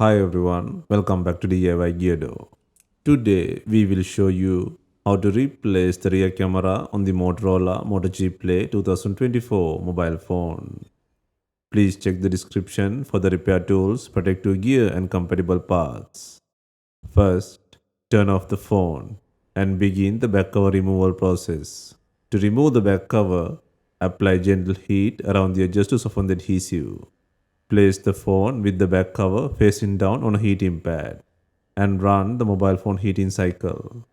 Hi everyone, welcome back to DIY Geardo. Today we will show you how to replace the rear camera on the Motorola Moto G Play 2024 mobile phone. Please check the description for the repair tools, protective gear and compatible parts. First, turn off the phone and begin the back cover removal process. To remove the back cover, apply gentle heat around the edges to soften the adhesive. Place the phone with the back cover facing down on a heating pad and run the mobile phone heating cycle.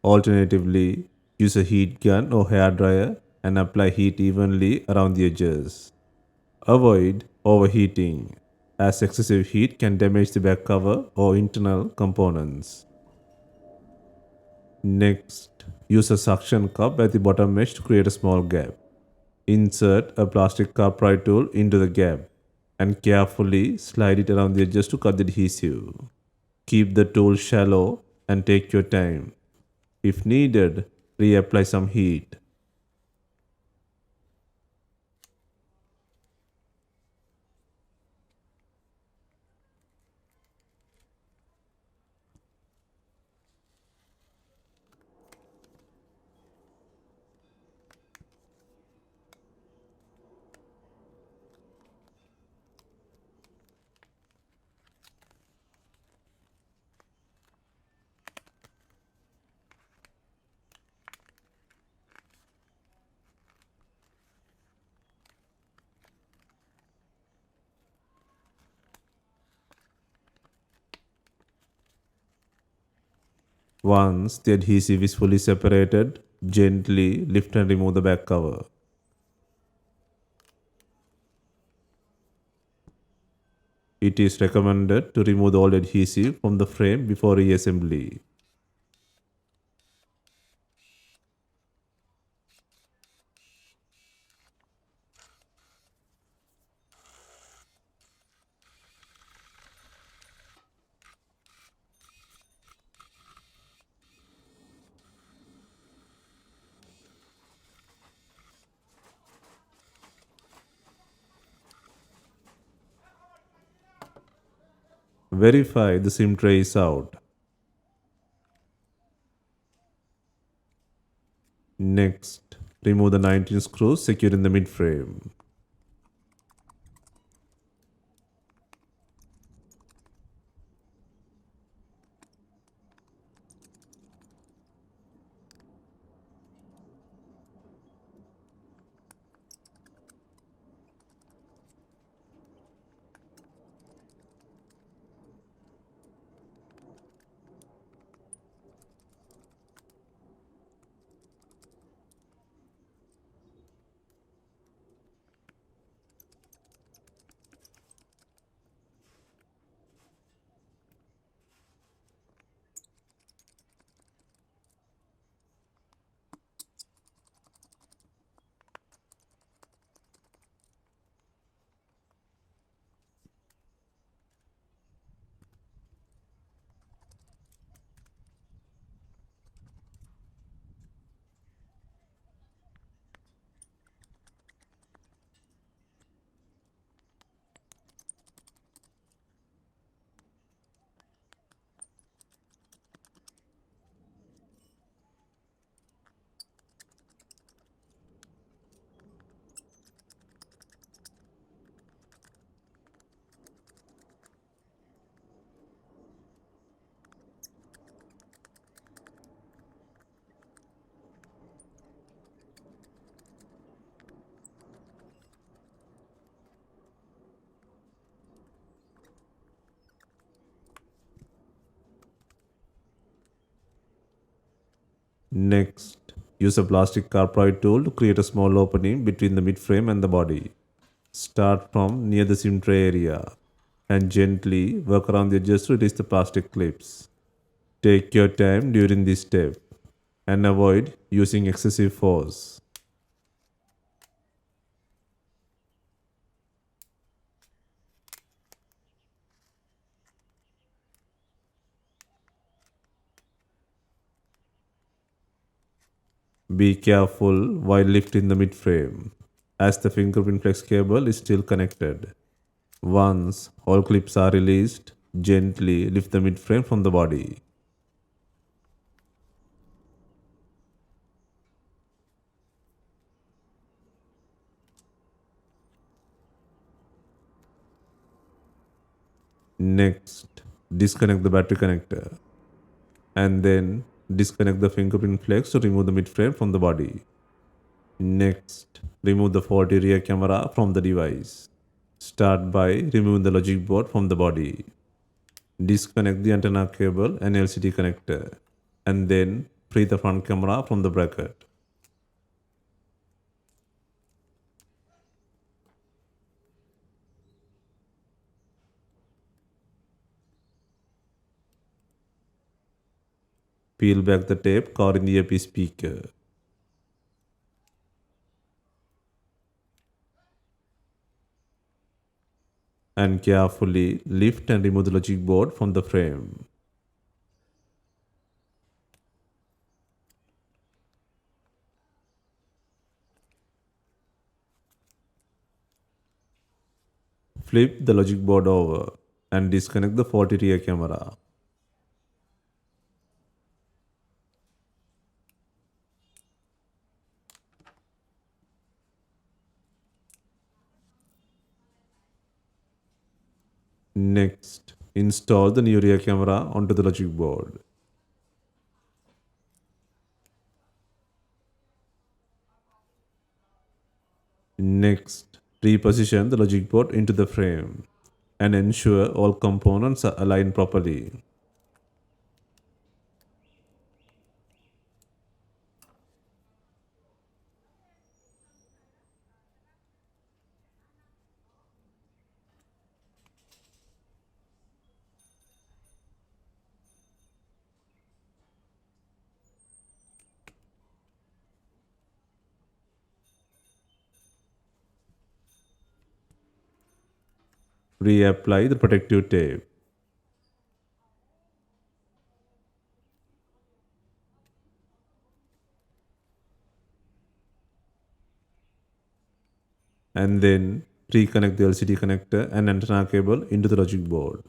Alternatively, use a heat gun or hair dryer and apply heat evenly around the edges. Avoid overheating, as excessive heat can damage the back cover or internal components. Next, use a suction cup at the bottom mesh to create a small gap. Insert a plastic cup pry tool into the gap and carefully slide it around the edges to cut the adhesive. Keep the tool shallow and take your time. If needed, reapply some heat. Once the adhesive is fully separated, gently lift and remove the back cover. It is recommended to remove the old adhesive from the frame before reassembly. Verify the SIM tray is out. Next, remove the 19 screws secured in the mid frame. Next, use a plastic carpet tool to create a small opening between the mid frame and the body. Start from near the SIM tray area and gently work around the edges to release the plastic clips. Take your time during this step and avoid using excessive force. Be careful while lifting the mid frame, as the fingerprint flex cable is still connected. Once all clips are released, Gently lift the midframe from the body. Next, disconnect the battery connector. And then disconnect the fingerprint flex to remove the midframe from the body. Next, remove the faulty rear camera from the device. Start by removing the logic board from the body. Disconnect the antenna cable and LCD connector. And then free the front camera from the bracket. Peel back the tape covering the earpiece speaker. And carefully lift and remove the logic board from the frame. Flip the logic board over and disconnect the faulty rear camera. Next, install the new rear camera onto the logic board. Next, reposition the logic board into the frame and ensure all components are aligned properly. Reapply the protective tape. And then reconnect the LCD connector and antenna cable into the logic board.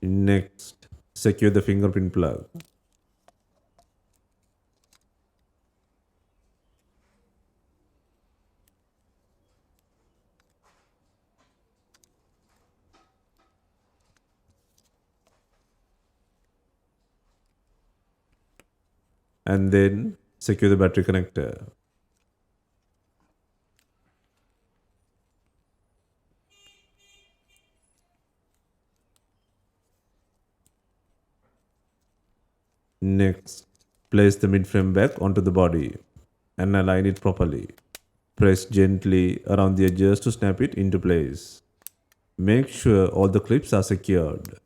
Next, secure the fingerprint plug. And then secure the battery connector. Next, place the midframe back onto the body and align it properly. Press gently around the edges to snap it into place. Make sure all the clips are secured.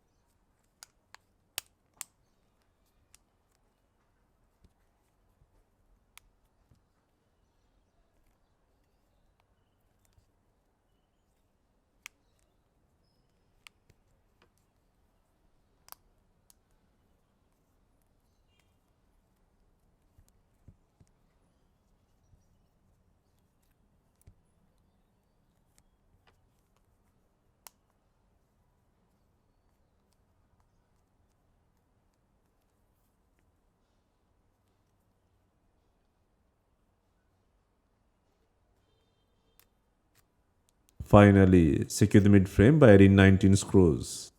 Finally, secure the midframe by adding 19 screws.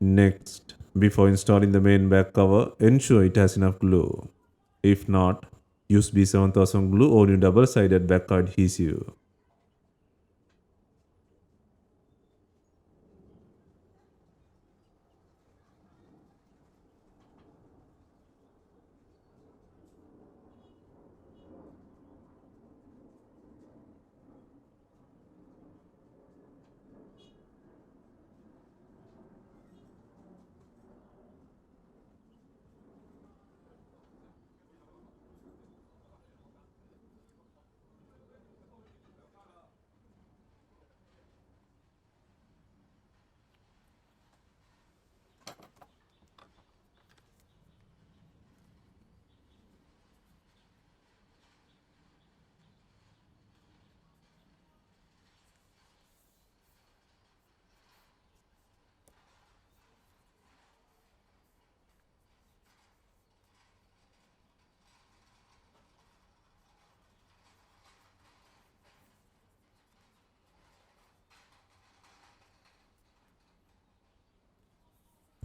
Next, before installing the main back cover, ensure it has enough glue. If not, use B7000 glue or new double-sided back adhesive.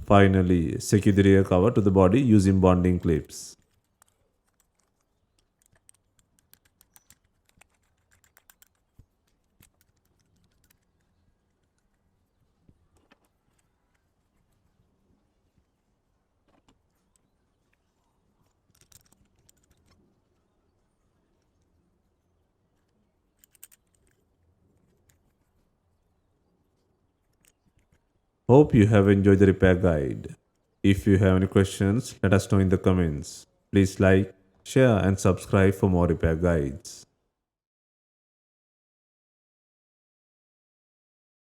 Finally, secure the rear cover to the body using bonding clips. Hope you have enjoyed the repair guide. If you have any questions, let us know in the comments. Please like, share, and subscribe for more repair guides.